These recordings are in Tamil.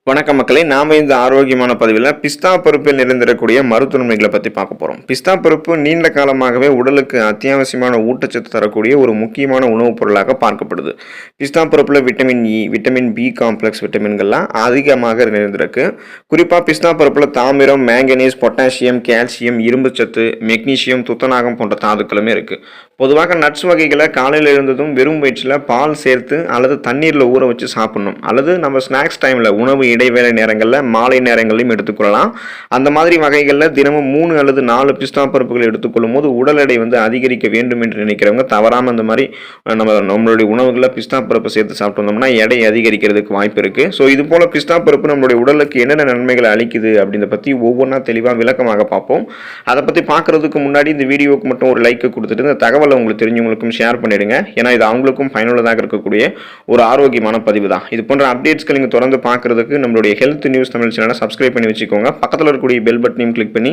வணக்கம் மக்களே, நாம இந்த ஆரோக்கியமான பதிவில் பிஸ்தா பருப்பில் நிறைந்திருக்கக்கூடிய மருத்துவமைகளை பற்றி பார்க்க போகிறோம். பிஸ்தா பருப்பு நீண்ட காலமாகவே உடலுக்கு அத்தியாவசியமான ஊட்டச்சத்து தரக்கூடிய ஒரு முக்கியமான உணவுப் பொருளாக பார்க்கப்படுது. பிஸ்தா பருப்பில் vitamin E, vitamin B complex விட்டமின்கள்லாம் அதிகமாக நிறைந்திருக்கு. குறிப்பாக பிஸ்தா பருப்பில் தாமிரம், மேங்கனீஸ், பொட்டாசியம், கால்சியம், இரும்புச்சத்து, மெக்னீசியம், துத்தநாகம் போன்ற தாதுக்களுமே இருக்குது. பொதுவாக நட்ஸ் வகைகளை காலையில் இருந்ததும் வெறும் வயிற்றில் பால் சேர்த்து அல்லது தண்ணீரில் ஊற வச்சு சாப்பிடணும். அல்லது நம்ம ஸ்நாக்ஸ் டைமில் உணவு இடைவேளை நேரங்களில் மாலை நேரங்களையும் எடுத்துக்கொள்ளலாம். அந்த மாதிரி வகைகளில் தினமும் 3 அல்லது 4 பிஸ்தா பருப்புகளை எடுத்துக்கொள்ளும் போது உடல் எடை அதிகரிக்க வேண்டும் என்று நினைக்கிறவங்க தவறாமல் இந்த மாதிரி நம்மளுடைய உணவுகளில் பிஸ்தா பருப்பை சேர்த்து சாப்பிட்டு வந்தோம்னா எடை அதிகரிக்கிறதுக்கு வாய்ப்பு இருக்குது. ஸோ இது போல் பிஸ்தா பருப்பு நம்மளுடைய உடலுக்கு என்னென்ன நன்மைகளை அளிக்குது அப்படின்றத பற்றி ஒவ்வொன்றா தெளிவாக விளக்கமாக பார்ப்போம். அதை பற்றி பார்க்குறதுக்கு முன்னாடி இந்த வீடியோவுக்கு மட்டும் ஒரு லைக் கொடுத்துட்டு இந்த தகவலை உங்களுக்கு தெரிஞ்சவங்களுக்கும் ஷேர் பண்ணிடுங்க. ஏன்னா இது அவங்களுக்கும் பயனுள்ளதாக இருக்கக்கூடிய ஒரு ஆரோக்கியமான பதிவு தான். இது போன்ற அப்டேட்ஸ்கள் நீங்கள் தொடர்ந்து பார்க்குறதுக்கு நம்மளுடைய ஹெல்த் நியூஸ் தமிழ் சேனலை சப்ஸ்கிரைப் பண்ணி வச்சுக்கோங்க. பக்கத்தில் இருக்கக்கூடிய பெல் பட்டனையும் கிளிக் பண்ணி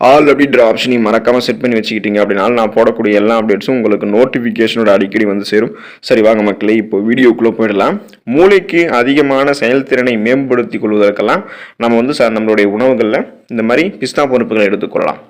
ஆல் அப்படின்ற ஆப்ஷனையும் மறக்காமல் செட் பண்ணி வச்சுக்கிட்டீங்க அப்படின்னா நான் போடக்கூடிய எல்லா அப்டேட்ஸும் உங்களுக்கு நோட்டிஃபிகேஷனோட அடிக்கடி சேரும். சரி வாங்க மக்களே, இப்போ வீடியோக்குள்ளே போயிடலாம். மூளைக்கு அதிகமான செயல்திறனை மேம்படுத்திக் கொள்வதற்கெல்லாம் நம்ம நம்மளுடைய உணவுகளில் இந்த மாதிரி பிஸ்தா பருப்புகளை எடுத்துக்கொள்ளலாம்.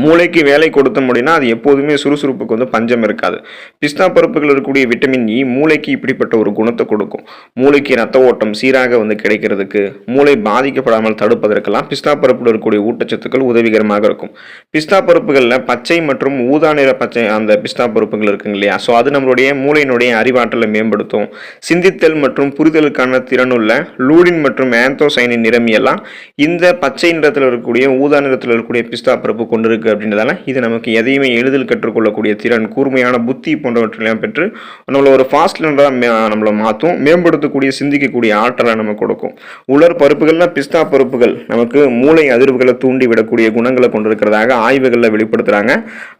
மூளைக்கு வேலை கொடுத்த முடியும்னா அது எப்போதுமே சுறுசுறுப்புக்கு பஞ்சம் இருக்காது. பிஸ்தா பருப்புகள் இருக்கக்கூடிய விட்டமின் இ மூளைக்கு இப்படிப்பட்ட ஒரு குணத்தை கொடுக்கும். மூளைக்கு ரத்த ஓட்டம் சீராக கிடைக்கிறதுக்கு, மூளை பாதிக்கப்படாமல் தடுப்பதற்கெல்லாம் பிஸ்தா பருப்பில் இருக்கக்கூடிய ஊட்டச்சத்துக்கள் உதவிகரமாக இருக்கும். பிஸ்தா பருப்புகளில் பச்சை மற்றும் ஊதா நிற பச்சை அந்த பிஸ்தா பருப்புகள் இருக்குங்க இல்லையா, ஸோ அது நம்மளுடைய மூளையினுடைய அறிவாற்றலை மேம்படுத்தும். சிந்தித்தல் மற்றும் புரிதலுக்கான திறனுள்ள லூடின் மற்றும் ஆந்தோசைனின் நிறமியெல்லாம் இந்த பச்சை நிறத்தில் இருக்கக்கூடிய ஊதா நிறத்தில் இருக்கக்கூடிய பிஸ்தா பருப்பு கொண்டு அப்படின்றதால இது நமக்கு எதையுமே எளிதில் கற்றுக்கொள்ளக்கூடிய திறன், கூர்மையான புத்தி போன்றவற்றையெல்லாம் பெற்று நம்மள ஒரு ஃபாஸ்ட் லேர்னராக நம்மளை மாற்றும், மேம்படுத்தக்கூடிய சிந்திக்கக்கூடிய ஆற்றலை நமக்கு கொடுக்கும். உலர் பருப்புகள்லாம் பிஸ்தா பருப்புகள் நமக்கு மூளை அதிர்வுகளை தூண்டி விடக்கூடிய குணங்களை கொண்டிருக்கிறதாக ஆய்வுகளில் வெளிப்படுத்துகிறாங்க.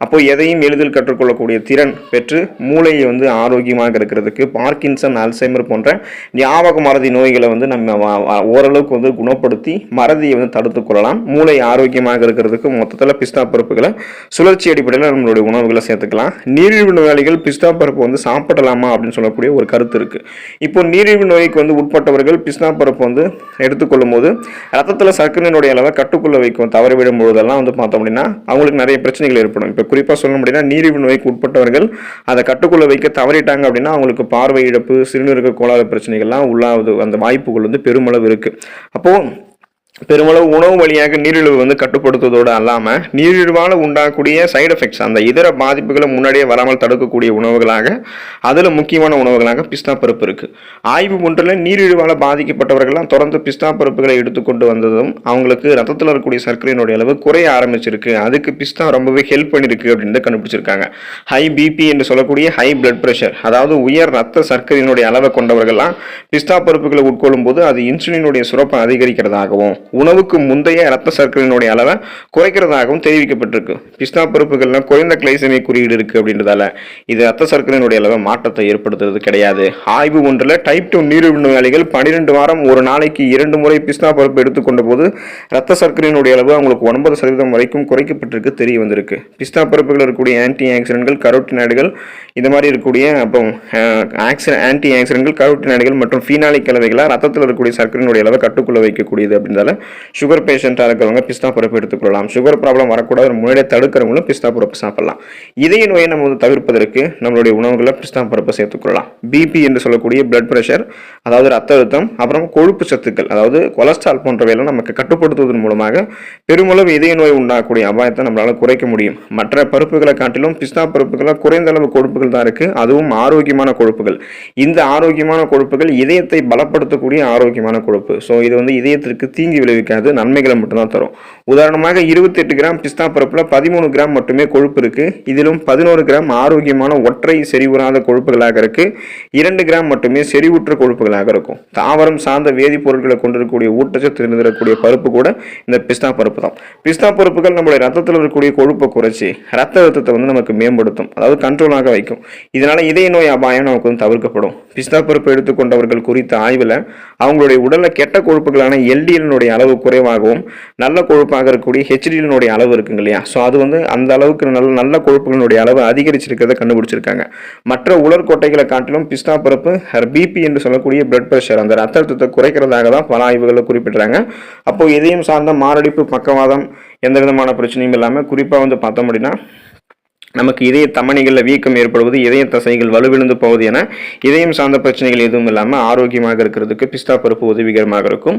அப்போ எதையும் எளிதில் கற்றுக்கொள்ளக்கூடிய திறன் பெற்று மூளையை ஆரோக்கியமாக இருக்கிறதுக்கு, பார்க்கின்சன், அல்சைமர் போன்ற ஞாபக மறதி நோய்களை நம்ம ஓரளவுக்கு குணப்படுத்தி மறதியை தடுத்துக் கொள்ளலாம். மூளை ஆரோக்கியமாக இருக்கிறதுக்கு மொத்தத்தில் பிஸ்தா பருப்புகளை சுழற்சி அடிப்படையில் நம்மளுடைய உணவுகளை சேர்த்துக்கலாம். நீரிழிவு நோயாளிகள் பிஸ்தா பருப்பு சாப்பிடலாமா அப்படின்னு சொல்லக்கூடிய ஒரு கருத்து இருக்கு. இப்போ நீரிழிவு நோய்க்கு உட்பட்டவர்கள் பிஸ்தா பருப்பு எடுத்துக்கொள்ளும் போது ரத்தத்தில் சர்க்கரையினுடைய அளவை கட்டுக்குள்ள வைக்கும். தவறிவிடும் பொழுதெல்லாம் பார்த்தோம் அப்படின்னா அவங்களுக்கு நிறைய பிரச்சனைகள் ஏற்படும். இப்போ குறிப்பாக சொல்ல முடியும்னா நீரிழிவு நோய்க்கு உட்பட்டவர்கள் அதை கட்டுக்குள்ள வைக்க தவறிட்டாங்க அப்படின்னா அவங்களுக்கு பார்வை இழப்பு, சிறுநீரக கோளாறு பிரச்சனைகள்லாம் உள்ளாவது அந்த வாய்ப்புகள் பெருமளவு இருக்கு. அப்போ பெருமளவு உணவு வழியாக நீரிழிவு கட்டுப்படுத்துவதோடு அல்லாமல் நீரிழிவால் உண்டாகக்கூடிய சைடு எஃபெக்ட்ஸ், அந்த இதர பாதிப்புகளை முன்னாடியே வராமல் தடுக்கக்கூடிய உணவுகளாக அதில் முக்கியமான உணவுகளாக பிஸ்தா பருப்பு இருக்குது. ஆய்வு ஒன்றில் நீரிழிவால் பாதிக்கப்பட்டவர்கள்லாம் தொடர்ந்து பிஸ்தா பருப்புகளை எடுத்துக்கொண்டு வந்ததும் அவங்களுக்கு ரத்தத்தில் இருக்கக்கூடிய சர்க்கரையினுடைய அளவு குறைய ஆரம்பிச்சிருக்கு. அதுக்கு பிஸ்தா ரொம்பவே ஹெல்ப் பண்ணியிருக்கு அப்படின்னு கண்டுபிடிச்சிருக்காங்க. ஹை பிபி என்று சொல்லக்கூடிய ஹை பிளட் ப்ரெஷர், அதாவது உயர் ரத்த சர்க்கரையினுடைய அளவை கொண்டவர்கள்லாம் பிஸ்தா பருப்புகளை உட்கொள்ளும் போது அது இன்சுலினுடைய சுரப்பை அதிகரிக்கிறதாகவும் உணவுக்கு முந்தைய ரத்த சர்க்கரையினுடைய அளவை குறைக்கிறதாகவும் தெரிவிக்கப்பட்டிருக்கு. பிஸ்தா பருப்புகள்லாம் குறைந்த கிளைசெமிக் குறியீடு இருக்கு அப்படின்றதால இது ரத்த சர்க்கரையினுடைய அளவை மாற்றத்தை ஏற்படுத்துறது கிடையாது. ஆய்வு ஒன்றில் டைப் 2 நீரிழிவு நோயாளிகள் 12 வாரம் ஒரு நாளைக்கு 2 முறை பிஸ்தா பருப்பு எடுத்துக்கொண்ட போது ரத்த சர்க்கரையினுடைய அளவு அவங்களுக்கு 9% வரைக்கும் குறைக்கப்பட்டிருக்கு தெரிய வந்திருக்கு. பிஸ்தா பருப்புகள் இருக்கக்கூடிய ஆன்டி ஆக்சிடென்ட்கள், கரோட்டினாய்டுகள் இந்த மாதிரி இருக்கக்கூடிய அப்புறம் ஆன்டி ஆக்சிடென்ட்கள், கரோட்டினாய்டுகள் மற்றும் ஃபீனாலிக் கலவைகளாக ரத்தத்தில் இருக்கக்கூடிய சர்க்கரையினுடைய அளவை கட்டுக்குள்ள வைக்கக்கூடியது அப்படின்றதால சுகர் பேஷண்டாக இருக்கிறவங்க பிஸ்தா பருப்பு எடுத்துக்கொள்ளலாம். சுகர் ப்ராப்ளம் வரக்கூடாது முன்னாடியே தடுக்கிறவங்களும் பிஸ்தா பருப்பு சாப்பிடலாம். இதய நோயை நம்ம தவிர்ப்பதற்கு நம்மளுடைய உணவுகளை பிஸ்தா பருப்பை சேர்த்துக்கொள்ளலாம். பிபி என்று சொல்லக்கூடிய பிளட் பிரஷர், அதாவது ரத்த அழுத்தம், அப்புறம் கொழுப்பு சத்துக்கள், அதாவது கொலஸ்ட்ரால் போன்றவையெல்லாம் நமக்கு கட்டுப்படுத்துவதன் மூலமாக பெருமளவு இதய நோய் உண்டாகக்கூடிய அபாயத்தை நம்மளால் குறைக்க முடியும். மற்ற பருப்புகளை காட்டிலும் பிஸ்தா பருப்புகளில் குறைந்த அளவு கொழுப்புகள் தான் இருக்கு, அதுவும் ஆரோக்கியமான கொழுப்புகள். இந்த ஆரோக்கியமான கொழுப்புகள் இதயத்தை பலப்படுத்தக்கூடிய ஆரோக்கியமான கொழுப்பு. ஸோ இது இதயத்திற்கு தீங்கி விளைவிக்காது, நன்மைகளை மட்டும்தான் தரும். உதாரணமாக 28 கிராம் பிஸ்தா பருப்புல 13 கிராம் மட்டுமே கொழுப்பு இருக்கு. இதிலும் 11 கிராம் ஆரோக்கியமான ஒற்றை செறிவுறாத கொழுப்புகளாக இருக்கு. 2 கிராம் மட்டுமே செறிவுற்ற கொழுப்புகளாக இருக்கும். தாவரம் சார்ந்த வேதிப்பொருட்களை கொண்டிருக்கக்கூடிய ஊட்டச்சத்து இருந்திருக்கக்கூடிய பருப்பு கூட இந்த பிஸ்தா பருப்பு தான். பிஸ்தா பருப்புகள் நம்மளுடைய ரத்தத்தில் இருக்கக்கூடிய கொழுப்பை குறைச்சி ரத்த அழுத்தத்தை நமக்கு மேம்படுத்தும், அதாவது கண்ட்ரோலாக வைக்கும். இதனால இதய நோய் அபாயம் நமக்கு தவிர்க்கப்படும். பிஸ்தா பருப்பு எடுத்துக்கொண்டவர்கள் குறித்த ஆய்வில் அவங்களுடைய உடலில் கெட்ட கொழுப்புகளான எல்டிஎல்னுடைய அளவு குறைவாகவும் நல்ல கொழுப்பாக இருக்கக்கூடிய ஹெச்டிஎல்னுடைய அளவு இருக்குங்க இல்லையா, ஸோ அது வந்து அந்த அளவுக்கு நல்ல கொழுப்புகளுடைய அளவு அதிகரிச்சிருக்கிறத கண்டுபிடிச்சிருக்காங்க. மற்ற உலர்கொட்டைகளை காட்டிலும் பிஸ்தா பருப்பு பிபி என்று சொல்லக்கூடிய பிளட் பிரஷர், அந்த ரத்த அழுத்தத்தை குறைக்கிறதாக தான் பல ஆய்வுகளில் குறிப்பிடுறாங்க. அப்போ இதயம் சார்ந்த மாரடைப்பு, பக்கவாதம், எந்த விதமான பிரச்சனையும் இல்லாமல் குறிப்பாக வந்து பார்த்தோம் அப்படின்னா நமக்கு இதய தமனிகளில் வீக்கம் ஏற்படுவது, இதய தசைகள் வலுவிழந்து போவது என இதயம் சார்ந்த பிரச்சனைகள் எதுவும் இல்லாமல் ஆரோக்கியமாக இருக்கிறதுக்கு பிஸ்தா பருப்பு உதவிகரமாக இருக்கும்.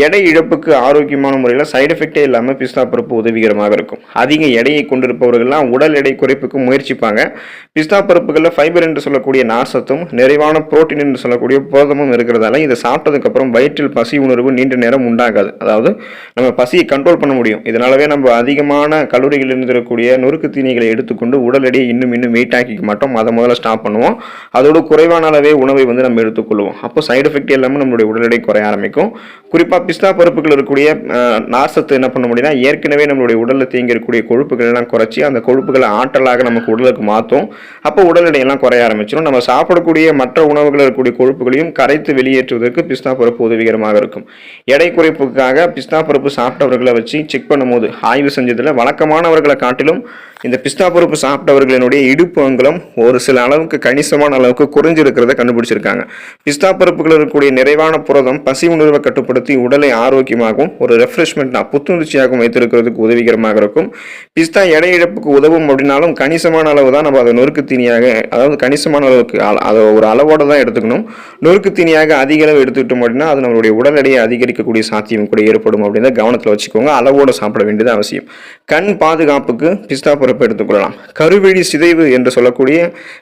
எடை இழப்புக்கு ஆரோக்கியமான முறையில் சைடு எஃபெக்டே இல்லாமல் பிஸ்தா பருப்பு உதவிகரமாக இருக்கும். அதிக எடையை கொண்டிருப்பவர்கள்லாம் உடல் எடை குறைப்புக்கு முயற்சிப்பாங்க. பிஸ்தா பருப்புகளில் ஃபைபர் என்று சொல்லக்கூடிய நார்சத்தும் நிறைவான புரோட்டீன் என்று சொல்லக்கூடிய புரதமும் இருக்கிறதால இதை சாப்பிட்டதுக்கப்புறம் வயிற்றில் பசி உணர்வு நீண்ட நேரம் உண்டாகாது. அதாவது நம்ம பசியை கண்ட்ரோல் பண்ண முடியும். இதனாலவே நம்ம அதிகமான கலோரிகள் இருந்திருக்கக்கூடிய நொறுக்கு தீனிகளை எடுத்துக்கொண்டு உடல் எடையை இன்னும் வெயிட் ஆக்கிக்க மாட்டோம். அதை முதல்ல ஸ்டாப் பண்ணுவோம். அதோட குறைவான அளவே உணவை வந்து நம்ம எடுத்துக்கொள்வோம். அப்போ சைடு எஃபெக்ட் இல்லாமல் நம்மளுடைய உடல் எடை குறைய ஆரம்பிக்கும். குறிப்பாக பிஸ்தா பருப்புகள் இருக்கக்கூடிய நார்சத்து என்ன பண்ண முடியும்னா, ஏற்கனவே நம்மளுடைய உடலில் தேங்கி இருக்கக்கூடிய கொழுப்புகள் எல்லாம் குறைச்சி அந்த கொழுப்புகளை ஆற்றலாக நமக்கு உடலுக்கு மாற்றும். அப்போ உடல் எடையெல்லாம் குறைய ஆரம்பிச்சிடும். நம்ம சாப்பிடக்கூடிய மற்ற உணவுகளில் இருக்கக்கூடிய கொழுப்புகளையும் கரைத்து வெளியேற்றுவதற்கு பிஸ்தா பருப்பு உதவிகரமாக இருக்கும். எடை குறைப்புக்காக பிஸ்தா பருப்பு சாப்பிட்டவர்களை வச்சு செக் பண்ணும்போது ஆய்வு செஞ்சதில் வழக்கமானவர்களை காட்டிலும் இந்த பிஸ்தா பருப்பு சாப்பிட்டவர்களினுடைய இடுப்பு அங்குலம் ஒரு சில அளவுக்கு கணிசமான அளவுக்கு குறைஞ்சிருக்கிறத கண்டுபிடிச்சிருக்காங்க. பிஸ்தா பருப்புகள் இருக்கக்கூடிய நிறைவான புரதம் பசி உணர்வை கட்டுப்படுத்தி உடலை ஆரோக்கியமாகவும் ஒரு ரெஃப்ரெஷ்மெண்ட் புத்துணர்ச்சியாகவும் வைத்திருக்கிறதுக்கு உதவிகரமாக இருக்கும். பிஸ்தா எடை இழப்புக்கு உதவும் அப்படின்னாலும் கணிசமான அளவு தான் நம்ம அதை நொறுக்கு தீனியாக, அதாவது கணிசமான அளவுக்கு அதை ஒரு அளவோடு தான் எடுத்துக்கணும். நொறுக்கு தீனியாக அதிக அளவு எடுத்துக்கிட்டோம் அப்படின்னா அது நம்மளுடைய உடல் எடையை அதிகரிக்கக்கூடிய சாத்தியம் கூட ஏற்படும் அப்படின்னு கவனத்தில் வச்சுக்கோங்க. அளவோடு சாப்பிட வேண்டியது அவசியம். கண் பாதுகாப்புக்கு பிஸ்தா பருப்பு எடுத்துக்கொள்ளலாம். கருவிழி சிதைவு என்று சொல்லக்கூடிய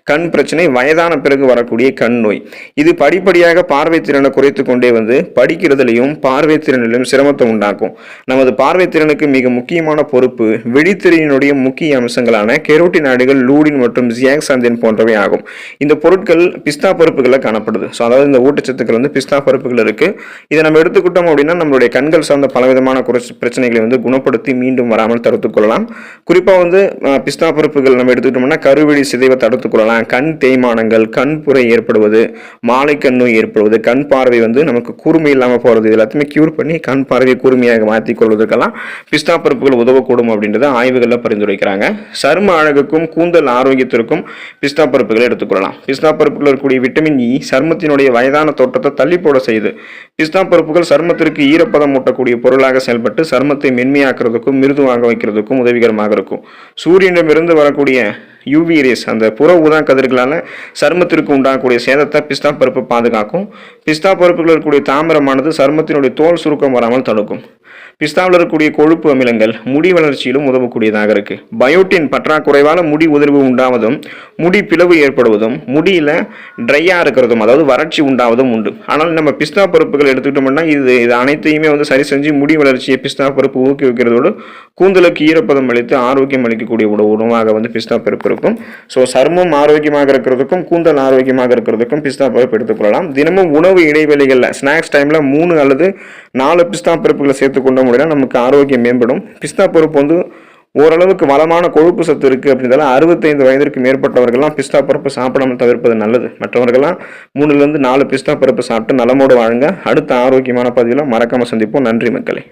கண் பிரச்சனை வயதான பிறகு வரக்கூடிய கண் நோய். இது படிப்படியாக பார்வை திறனை குறைத்து கொண்டே வந்து படிக்கிறதுலையும் பார்வை திறனிலும் சிரமத்தை உண்டாக்கும். நமது பார்வை திறனுக்கு மிக முக்கியமான பொறுப்பு விழித்திரையினுடைய முக்கிய அம்சங்களான கெரோட்டினாய்டுகள், லூடின் மற்றும் ஜியாக்சாந்தின் போன்றவை ஆகும். இந்த பொருட்கள் பிஸ்தா பருப்புகளில் காணப்படுது. ஸோ அதாவது இந்த ஊட்டச்சத்துக்கள் வந்து பிஸ்தா பருப்புகள் இருக்கு. இதை நம்ம எடுத்துக்கிட்டோம் அப்படின்னா நம்மளுடைய கண்கள் சார்ந்த பலவிதமான பிரச்சனைகளை வந்து குணப்படுத்தி மீண்டும் வராமல் தடுத்துக் கொள்ளலாம். குறிப்பாக வந்து பிஸ்தா பருப்புகள் நம்ம எடுத்துக்கிட்டோம்னா கருவிழி சிதைவை தடுத்துக் கொள்ளலாம். கண் தேய்மானங்கள், கண் புரை ஏற்படுவது, மாலை கண் நோய் ஏற்படுவது, கண் பார்வை வந்து நமக்கு கூர்மை இல்லாமல் போகிறது, இது எல்லாத்தையுமே கியூர் பண்ணி கண் பார்வையை கூர்மையாக மாற்றிக் கொள்வதற்கெல்லாம் பிஸ்தா பருப்புகள் உதவக்கூடும் அப்படின்றத ஆய்வுகளில் பரிந்துரைக்கிறாங்க. சரும அழகுக்கும் கூந்தல் ஆரோக்கியத்திற்கும் பிஸ்தா பருப்புகளை எடுத்துக்கொள்ளலாம். பிஸ்தா பருப்புகள் இருக்கக்கூடிய விட்டமின் இ சருமத்தினுடைய வயதான தோற்றத்தை தள்ளி போட செய்யுது. பிஸ்தா பருப்புகள் சருமத்திற்கு ஈரப்பதம் ஊட்டக்கூடிய பொருளாக செயல்பட்டு சருமத்தை மென்மையாக்குறதுக்கும் மிருதுவாக வைக்கிறதுக்கும் உதவிகரமாக இருக்கும். சூரியனிடமிருந்து வரக்கூடிய யூவி ரேஸ், அந்த புற ஊதா கதிர்களால் சருமத்திற்கு உண்டாகக்கூடிய சேதத்தை பிஸ்தா பருப்பு பாதுகாக்கும். பிஸ்தா பருப்புகள் இருக்கக்கூடிய தாமிரமானது சருமத்தினுடைய தோல் சுருக்கம் வராமல் தடுக்கும். பிஸ்தாவில் இருக்கக்கூடிய கொழுப்பு அமிலங்கள் முடி வளர்ச்சியிலும் உதவக்கூடியதாக இருக்கு. பயோட்டின் பற்றாக்குறைவால் முடி உதிர்வு உண்டாவதும், முடி பிளவு ஏற்படுவதும், முடியில ட்ரையா இருக்கிறதும், அதாவது வறட்சி உண்டாவதும் உண்டு. ஆனால் நம்ம பிஸ்தா பருப்புகள் எடுத்துக்கிட்டோம்னா இது அனைத்தையுமே வந்து சரி செஞ்சு முடி வளர்ச்சியை பிஸ்தா பருப்பு ஊக்குவிக்கிறதோடு கூந்தலுக்கு ஈரப்பதம் அளித்து ஆரோக்கியம் அளிக்கக்கூடிய உணவாக வந்து பிஸ்தா பருப்பு இருக்கும். ஸோ சருமம் ஆரோக்கியமாக இருக்கிறதுக்கும் கூந்தல் ஆரோக்கியமாக இருக்கிறதுக்கும் பிஸ்தா பருப்பு எடுத்துக்கொள்ளலாம். தினமும் உணவு இடைவெளிகளில் ஸ்நாக்ஸ் டைமில் 3 அல்லது 4 பிஸ்தா பருப்புகளை சேர்த்துக்கொண்ட முடியல நமக்கு ஆரோக்கியம் மேம்படும். பிஸ்தா பருப்பு வந்து ஓரளவுக்கு வளமான கொழுப்பு சத்து இருக்குது அப்படின்றதால 65 வயதிற்கு மேற்பட்டவர்கள்லாம் பிஸ்தா பருப்பு சாப்பிடாமல் தவிர்ப்பது நல்லது. மற்றவர்கள்லாம் 3 to 4 பிஸ்தா பருப்பு சாப்பிட்டு நலமோடு வாழுங்க. அடுத்த ஆரோக்கியமான பதிவில் மறக்காமல் சந்திப்போம். நன்றி மக்களே.